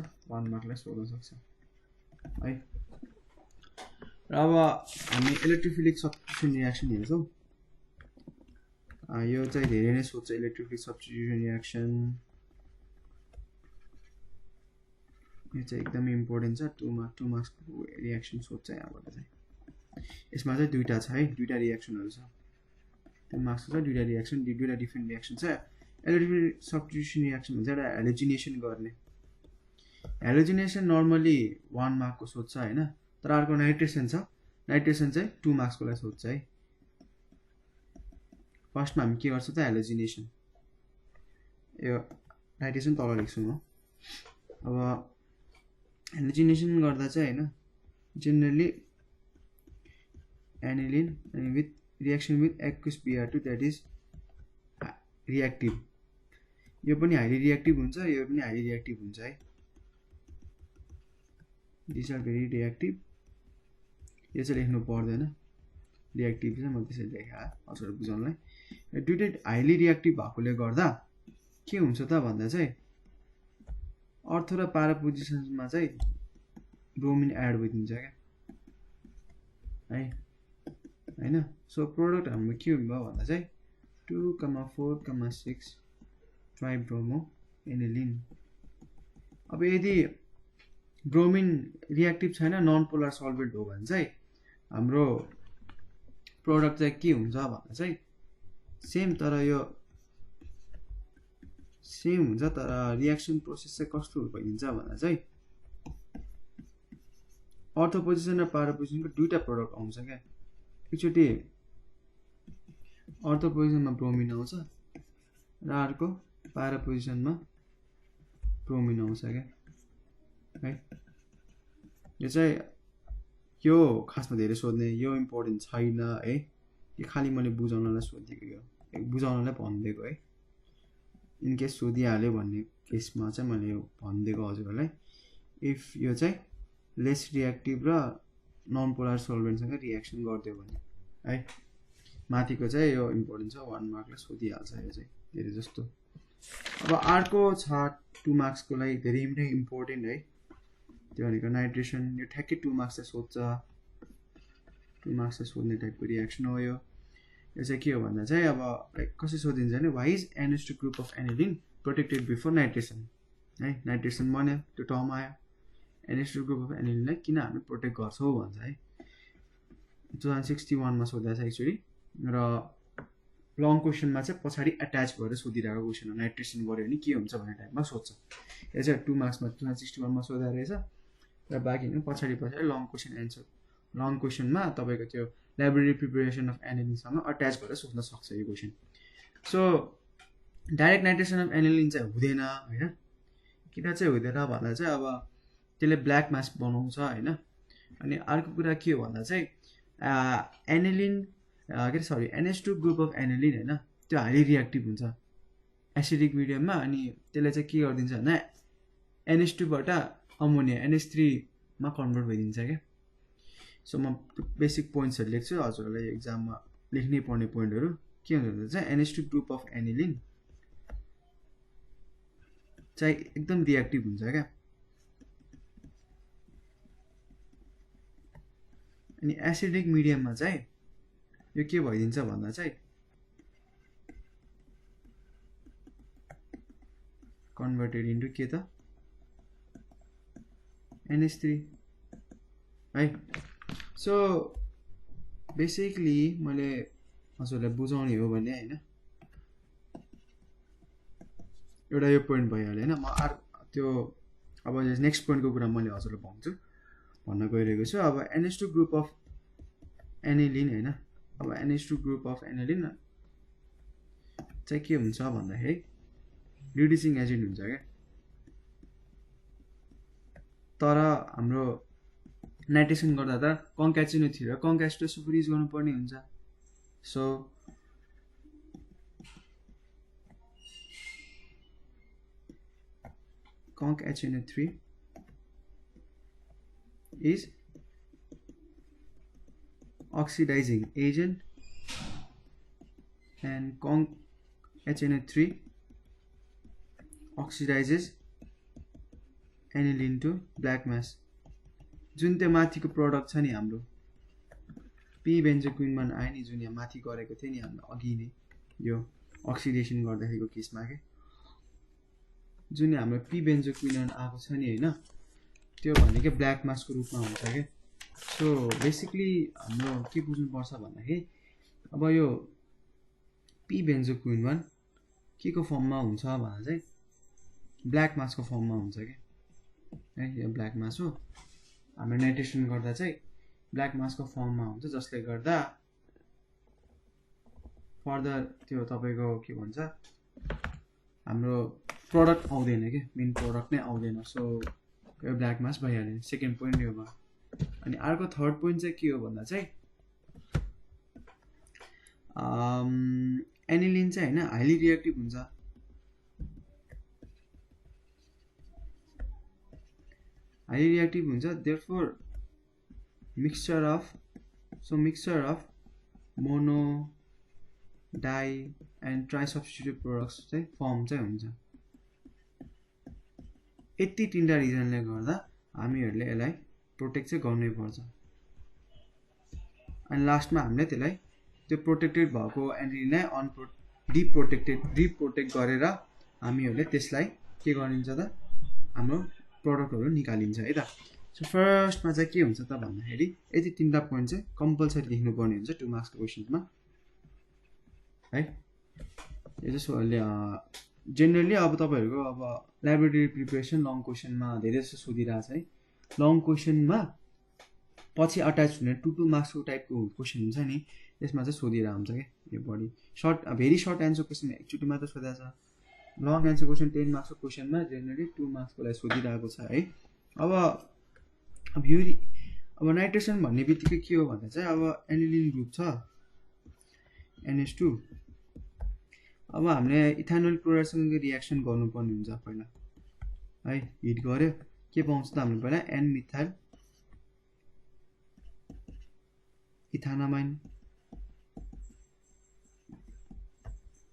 1 मार्कलाई सोध्न सक्छ है र अब हामी इलेक्ट्रोफिलिक सब्स्टिट्युसन रियाक्सन हेर्छौं यो चाहिँ धेरै नै सोध्छ इलेक्ट्रोफिलिक सब्स्टिट्युसन रियाक्सन यो चाहिँ एकदमै इम्पोर्टेन्ट छ 2 मार्क्स को रियाक्सन सोध्छ यहाँबाट चाहिँ यसमा चाहिँ दुईटा छ है दुईटा रियाक्सनहरु छ 2 मार्क्स को छ दुईटा रियाक्सन दुईटा डिफरेन्ट रियाक्सन छ इलेक्ट्रोफिलिक सब्स्टिट्युसन रियाक्सन भन्छ एउटा हेलोजिनेसन गर्ने हेलोजिनेसन नर्मली 1 मार्क को सोध्छ हैन तर अर्को नाइट्रेसन छ नाइट्रेसन चाहिँ 2 मार्क्स को लागि सोध्छ है फर्स्टमा हामी के गर्छ त हेलोजिनेसन यो नाइट्रेसन तल लेख्छु म अब हेलोजिनेसन गर्दा चाहिँ हैन generally aniline with reaction with aqueous Br2 that is reactive यो पनि हाइली रिएक्टिभ हुन्छ यो पनि हाइली रिएक्टिभ हुन्छ है दिस आर भेरी रिएक्टिभ यो चाहिँ लेख्नु पर्दैन रिएक्टिभ चाहिँ म त्यसरी लेखे हजुरहरु बुझाउनलाई दुईटै हाइली रिएक्टिभ भएकोले गर्दा के हुन्छ त भन्दा चाहिँ अर्थो र para पोजिसनमा चाहिँ ब्रोमिन एड भइदिन्छ क्या है हैन सो प्रोडक्ट हाम्रो के भयो भन्दा चाहिँ 2,4,6 ट्राइब्रोमो एनिलिन अब यदि ब्रोमिन रिएक्टिभ छैन नन पोलर सल्भेन्ट हो भने चाहिँ हाम्रो प्रोडक्ट चाहिँ के हुन्छ भन्दा चाहिँ सेम तर यो सेम हुन्छ तर रिएक्सन प्रोसेस चाहिँ कस्तो भइदिन्छ भन्दा चाहिँ अर्थो पोजिसन र para पोजिसनको दुईटा प्रोडक्ट आउँछ क्या एकचोटी अर्थो पोजिसनमा ब्रोमिन आउँछ र अर्को para पोजिसनमा ब्रोमिन आउँछ क्या है यो चाहिँ यो खासमा धेरै सोध्ने यो इम्पोर्टेन्ट छैन है यो खाली मैले बुझाउनलाई सोधेको यो बुझाउनलाई भनिदिएको है इन केस सोधिहाल्यो भन्ने केसमा चाहिँ मैले यो भनिदिएको हजुरहरुलाई इफ यो चाहिँ लेस रिएक्टिभ र नन पोलर सल्भेन्टसँग रिएक्सन गर्दियो भने है माथिको चाहिँ यो इम्पोर्टेन्ट छ 1 मार्कले सोधिहाल्छ यो चाहिँ धेरै जस्तो अब अर्को छ 2 मार्क्स को लागि धेरै नै इम्पोर्टेन्ट है त्यो भनेको नाइट्रेसन यो ठ्याक्कै 2 मार्क्स चाहिँ सोध्छ 2 मार्क्स चाहिँ सोध्ने टाइपको रिएक्सन हो यो चाहिँ के हो भन्दा चाहिँ अब कसरी सोधिन्छ भने why is NH2 group of aniline protected before nitration है नाइट्रेसन बन्यो त्यो टर्म आयो NH2 ग्रुप अफ एनिलिनलाई किन हामी प्रोटेक्ट गर्छौं भन्छ है 2061 मा सोधेको छ एक्चुअली र लङ क्वेशनमा चाहिँ पछाडी अट्याच भएर सोधिरहेको क्वेशन हो नाइट्रेसन गर्यो भने के हुन्छ भन्ने टाइपमा सोध्छ यो चाहिँ 2 मार्क्समा 2061 मा सोधा रहेछ र बाँकी नि पछाडी लङ क्वेशन एन्सर लङ क्वेशनमा तपाईको त्यो ल्याबोरेटरी प्रिपरेसन अफ एनिलिनसँग अट्याच भएर सोध्न सक्छ यो question so direct nitration of aniline चाहिँ हुँदैन हैन किन चाहिँ हुँदैन भन्दा चाहिँ अब त्यसले ब्ल्याक मास बनाउँछ हैन अनि अर्को कुरा के हो भन्दा चाहिँ aniline NH2 group of aniline हैन त्यो हाइली रिएक्टिभ हुन्छ एसिडिक मिडियममा अनि त्यसले चाहिँ के गर्दिन्छ भन्दा NH2 बाट अमोनिया NH3 मा कन्भर्ट भइदिन्छ के सो म बेसिक पोइन्ट्सहरू लेख्छु हजुरहरूलाई एक्जाममा लेख्नै पर्ने पोइन्टहरू के हुन्छ भन्दा चाहिँ NH2 ग्रुप अफ एनिलिन चाहिँ एकदम रिएक्टिभ हुन्छ क्या अनि एसिडिक मिडियममा चाहिँ यो के भइदिन्छ भन्दा चाहिँ कन्भर्टेड इन्टु के त NH3 है सो बेसिकली मैले हजुरलाई बुझाउने हो भने हैन एउटा यो पोइन्ट भइहाल्यो हैन म त्यो अब नेक्स्ट पोइन्टको कुरा मैले हजुरलाई भन्न गइरहेको छु अब NH2 ग्रुप अफ एनिलिन हैन अब NH2 ग्रुप अफ एनिलिन चाहिँ के हुन्छ भन्दाखेरि रिड्युसिङ एजेन्ट हुन्छ क्या तर हाम्रो नाइट्रेसन गर्दा त कन्क्याचिनो3 र कन्क्याचिटोसोफर युज गर्नुपर्ने हुन्छ so CONC-HNO3 is oxidizing agent and CONC-HNO3 oxidizes aniline to black mass जुन त्यो माथिको प्रोडक्ट छ नि हाम्रो पी बेन्जोक्विनोन आयो नि जुन यहाँ माथि गरेको थियो नि हामीले अघि नै यो अक्सिडेसन गर्दाखेरिको केसमा के जुन हाम्रो पी बेन्जोक्विनोन आएको छ नि हैन त्यो भनेको ब्ल्याक मासको रूपमा हुन्छ के सो बेसिकली हाम्रो के बुझ्नु पर्छ भन्दाखेरि अब यो पी बेन्जोक्विनोन के को फर्ममा हुन्छ भन्दा चाहिँ ब्ल्याक मासको फर्ममा हुन्छ के है यो ब्ल्याक मास हो हाम्रो नाइट्रेसन गर्दा चाहिँ ब्ल्याक मासको फर्ममा हुन्छ जसले गर्दा फर्दर त्यो तपाईको के भन्छ हाम्रो प्रोडक्ट आउँदैन के मेन प्रोडक्ट नै आउँदैन सो यो ब्ल्याक मास भइहाल्यो सेकेन्ड पोइन्ट यो भयो अनि अर्को थर्ड पोइन्ट चाहिँ के हो भन्दा चाहिँ एनिलिन चाहिँ हैन हाइली रिएक्टिभ हुन्छ हाइली रिएक्टिभ हुन्छ therefore mixture of mono di and tri substitute products चाहिँ फर्म चाहिँ हुन्छ यति तीनटा रिजनले गर्दा हामीहरूले यसलाई प्रोटेक्ट चाहिँ गर्नै पर्छ अनि लास्टमा हामीले त्यसलाई त्यो प्रोटेक्टेड भएको एनिलिनलाई डिप्रोटेक्ट गरेर हामीहरूले त्यसलाई के गरिन्छ त हाम्रो प्रोडक्टहरू निकालिन्छ है त सो फर्स्टमा चाहिँ के हुन्छ त भन्दाखेरि यति तीनटा पोइन्ट चाहिँ कम्पलसरी लेख्नुपर्ने हुन्छ 2 मार्क्सको क्वेसन्समा है यो चाहिँ जेनरली अब तपाईहरुको अब ल्याबोरेटरी प्रिपरेसन लङ क्वेसनमा धेरै जस्तो सोधिरहेछ है लङ क्वेसनमा पछि अट्याच हुने 2 मार्क्सको टाइपको क्वेसन हुन्छ नि त्यसमा चाहिँ सोधिरहेको हुन्छ के यो बडी short very short answer question एकचोटि मात्र सोधेको छ लङ एन्सर क्वेसन 10 मार्क्सको क्वेसनमा जेनरली 2 मार्क्सको लागि सोधिरहेको छ है अब नाइट्रेसन भन्ने बित्तिकै के हो भन्दा चाहिँ अब एनिलिन ग्रुप छ NH2 अब हामीले इथानोल क्लोराइडसँग रिएक्सन गर्नुपर्ने हुन्छ पहिला है हिट गर्यो के पाउँछ त हामीले पहिला N मिथाइल इथानामाइन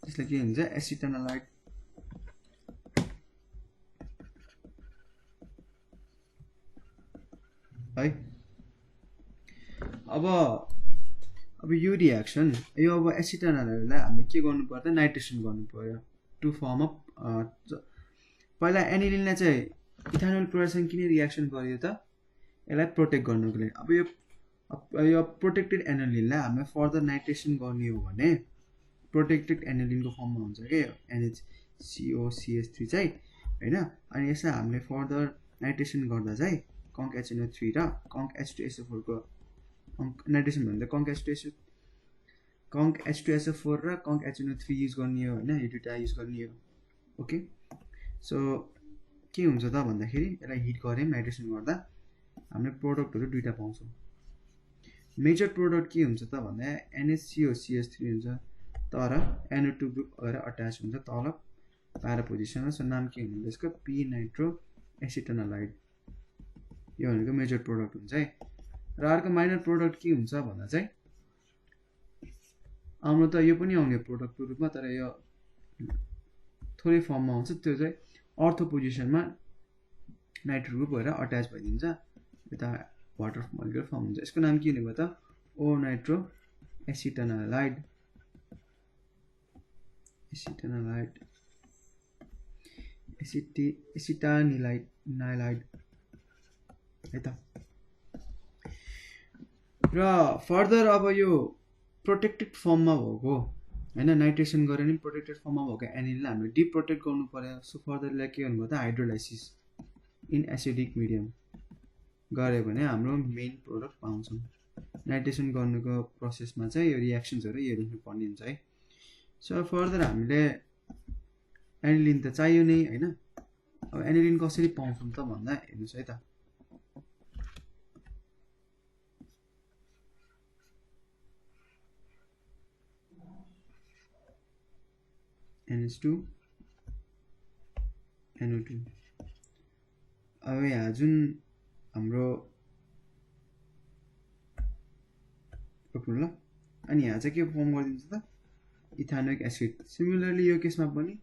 त्यसलाई के हुन्छ एसिटानोलाइड है अब यो रिएक्सन यो अब एसिटानोलाइडलाई हामीले के गर्नु पर्छ नाइट्रेसन गर्नु पर्यो टु फर्म अफ पहिला एनिलिनलाई चाहिँ इथानोल क्लोराइडसँग किन रिएक्सन गर्यो त यसलाई प्रोटेक्ट गर्नुको लागि अब यो प्रोटेक्टेड एनिलिनलाई हामीले फर्दर नाइट्रेसन गर्ने हो भने प्रोटेक्टेड एनिलिनको फर्ममा हुन्छ के NHCOCH3 चाहिँ हैन अनि यसलाई हामीले फर्दर नाइट्रेसन गर्दा चाहिँ CONC-HNO3 र CONC-H2SO4 को नाइट्रेसन भन्दा CONC-H2SO4 र CONC-HNO3 युज गर्ने हो हैन यो दुईटा युज गर्ने हो ओके सो के हुन्छ त भन्दाखेरि यसलाई हिट गरे नाइट्रेसन गर्दा हामीले प्रोडक्टहरु दुईटा पाउँछौं मेजर प्रोडक्ट के हुन्छ त भन्दा NHCOCH3 हुन्छ तर NO2 ग्रुप भएर अट्याच हुन्छ तल प्यारा पोजिसनमा सो नाम के हुन्छ यसको p नाइट्रो एसिटानोलाइड यो भनेको मेजर प्रोडक्ट हुन्छ है र अर्को माइनर प्रोडक्ट के हुन्छ भन्दा चाहिँ आउनु त यो पनि आउने प्रोडक्टको रूपमा, तर यो थोरै फर्ममा हुन्छ, त्यो चाहिँ अर्थो पोजिसनमा नाइट्रो ग्रुप भएर अट्याच भइदिन्छ, यता वाटर मोलिकुलर फर्म हुन्छ। यसको नाम के हुने भयो त ओ नाइट्रो एसिटानालाइड एसिटानिलाइड है त। र फर्दर अब यो प्रोटेक्टेड फर्ममा भएको हैन, नाइट्रेसन गरेर नि प्रोटेक्टेड फर्ममा भएको एनिलिनलाई हामीले डिप्रोटेक्ट गर्नु पर्यो। सो फर्दरलाई के गर्नु पर्यो त हाइड्रोलाइसिस इन एसिडिक मिडियम गऱ्यो भने हाम्रो मेन प्रोडक्ट पाउँछौँ। नाइट्रेसन गर्नुको प्रोसेसमा चाहिँ यो रियाक्सन्सहरू यो लेख्नुपर्ने हुन्छ है। सो फर्दर हामीले एनिलिन त चाहियो नै हैन। अब एनिलिन कसरी पाउँछौँ त भन्दा हेर्नुहोस् है त, NH2 NO2। अब यहाँ जुन हाम्रो ल, अनि यहाँ चाहिँ के फर्म गरिदिन्छ त इथानोइक एसिड। सिमिलरली यो केसमा पनि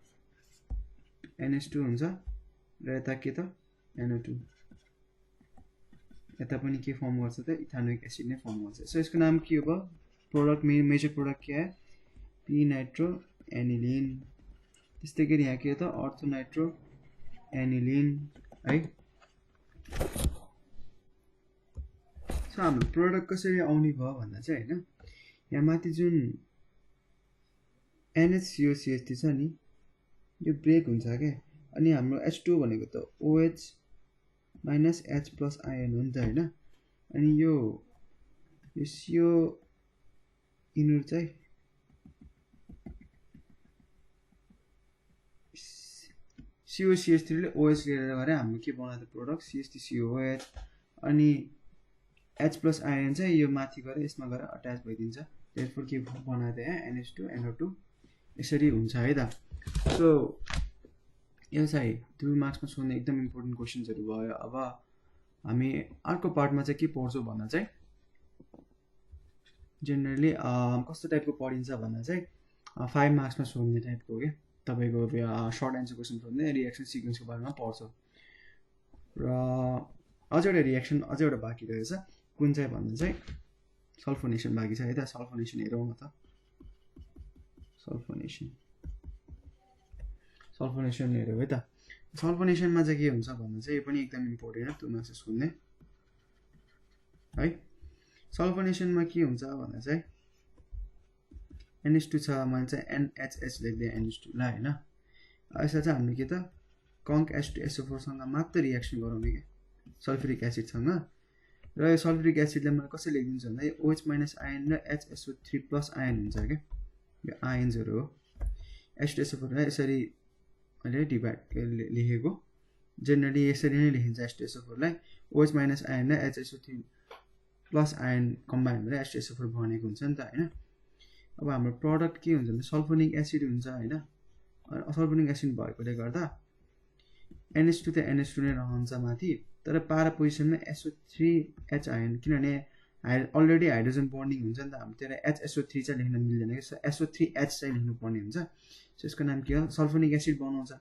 NH2 हुन्छ र यता के त NO2, यता पनि के फर्म गर्छ त इथानोइक एसिड नै फर्म गर्छ। सो यसको नाम के हो प्रोडक्ट, मेजर प्रोडक्ट के है पी नाइट्रो एनिलिन। त्यस्तै गरी यहाँ के हो त अर्थो नाइट्रो एनिलिन है। सो हाम्रो प्रोडक्ट कसरी आउने भयो भन्दा चाहिँ हैन, यहाँ माथि जुन NHCOCH3 छ नि यो ब्रेक हुन्छ क्या, अनि हाम्रो H2 भनेको त OH minus H plus ion हो नि त हैन। अनि यो CO इनर चाहिँ COCH3 ले OH लिएर गरे हाम्रो के बनायो त प्रोडक्ट CH3COOH। अनि H प्लस आयन चाहिँ यो माथि गएर यसमा गएर अट्याच भइदिन्छ, त्यसपछि के बनायो त यहाँ NH2 NO2 यसरी हुन्छ है त। सो यो चाहिँ 2 मार्क्समा सोध्ने एकदम इम्पोर्टेन्ट क्वेसन्सहरू भयो। अब हामी अर्को पार्टमा चाहिँ के पढ्छौँ भन्दा चाहिँ जेनरली कस्तो टाइपको पढिन्छ भन्दा चाहिँ 5 मार्क्समा सोध्ने टाइपको के तपाईँको सर्ट एन्सर क्वेसन सोध्ने रियाक्सन सिक्वेन्सको बारेमा पढ्छ। र अझै एउटा रियाक्सन अझै एउटा बाँकी रहेछ, कुन चाहिँ भन्दा चाहिँ सल्फोनेसन बाँकी छ है त। सल्फोनेसन हेरौँ न त, सल्फोनेसन हेरौँ है त। सल्फोनेसनमा चाहिँ के हुन्छ भन्दा चाहिँ यो पनि एकदम इम्पोर्टेन्ट हो 2 मार्क्समा सोध्ने है। सल्फोनेसनमा के हुन्छ भन्दा चाहिँ NH2 छ, मैले चाहिँ NHH लेख्दै NH2 ला हैन। यसलाई चाहिँ हामीले के त कङ्क H2SO4 सँग मात्र रियाक्सन गराउने क्या सल्फ्युरिक एसिडसँग। र यो सल्फ्युरिक एसिडलाई मैले कसरी लेखिदिन्छु भन्दा यो OH माइनस आयन र HSO3 प्लस आयन हुन्छ क्या, यो आयन्सहरू हो। H2SO4 लाई यसरी मैले डिभाइड लेखेको, जेनरली यसरी नै लेखिन्छ H2SO4 लाई OH माइनस आयन र HSO3 प्लस आयन कम्बाइन भएर H2SO4 बनेको हुन्छ नि त हैन। अब हाम्रो प्रोडक्ट के हुन्छ भने सल्फोनिक एसिड हुन्छ हैन। सल्फोनिक एसिड भएकोले गर्दा NH2 त NH2 नै रहन्छ माथि, तर पारा पोजिसनमा SO3H आयन, किनभने अलरेडी हाइड्रोजन बन्डिङ हुन्छ नि त, हाम्रो त्यसलाई HSO3 चाहिँ लेख्न मिल्दैन कि, SO3H चाहिँ लेख्नुपर्ने हुन्छ। सो यसको नाम के हो सल्फोनिक एसिड बनाउँछ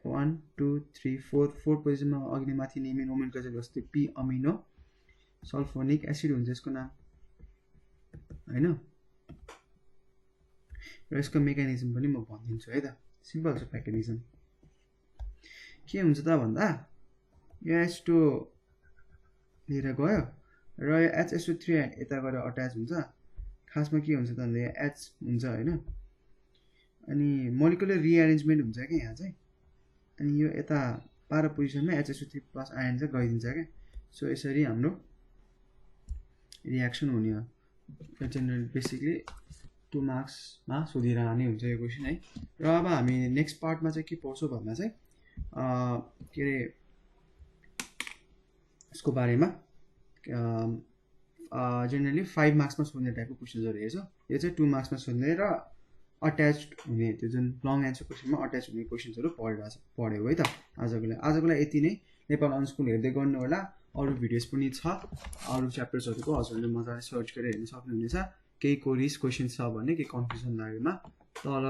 1 2 3 4 4 पोजिसनमा अघि नै माथि नेमी नोमेनक्लेचर जस्तै पी अमिनो सल्फोनिक एसिड हुन्छ यसको नाम हैन। र यसको मेकानिजम पनि म भनिदिन्छु है त, सिम्पल छ मेकानिजम। के हुन्छ त भन्दा यो H2 लिएर गयो र यो HSO3 यता गएर अट्याच हुन्छ। खासमा के हुन्छ त भन्दा यहाँ H हुन्छ हैन, अनि मोलिकुलर रिअरेन्जमेन्ट हुन्छ क्या यहाँ चाहिँ, अनि यो यता पारा पोजिसनमा HSO3 प्लस आयन चाहिँ गइदिन्छ क्या। सो यसरी हाम्रो रियाक्सन हुने हो। जेनरल बेसिकली 2 मार्क्समा सोधिरहने हुन्छ यो क्वेसन है। र अब हामी नेक्स्ट पार्टमा चाहिँ के पढ्छौँ भन्दा चाहिँ के अरे यसको बारेमा जेनरली 5 मार्क्समा सोध्ने टाइपको क्वेसन्सहरू हेर्छौँ। यो चाहिँ 2 मार्क्समा सोध्ने र अट्याच्ड हुने, त्यो जुन लङ एन्सर क्वेसनमा अट्याच हुने क्वेसन्सहरू पढ्यौँ है त आजको लागि यति नै। नेपाल अन स्कुल हेर्दै गर्नु होला। अरू भिडियोज पनि छ अरू च्याप्टर्सहरूको हजुरहरूले मजाले सर्च गरेर हेर्न सक्नुहुनेछ केही क्वेरिज क्वेसन छ भने केही कन्फ्युजन लागेमा तल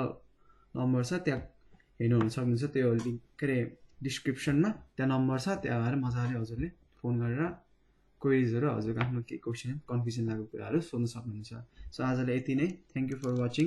नम्बर छ त्यहाँ हेर्नु सक्नुहुन्छ त्यो लिङ्क के अरे डिस्क्रिप्सनमा त्यहाँ नम्बर छ त्यहाँ आएर मजाले हजुरले फोन गरेर क्वेरिजहरू हजुरको आफ्नो केही क्वेसन कन्फ्युजन लागेको कुराहरू सोध्न सक्नुहुन्छ सो आजलाई यति नै थ्याङ्क यू फर वाचिङ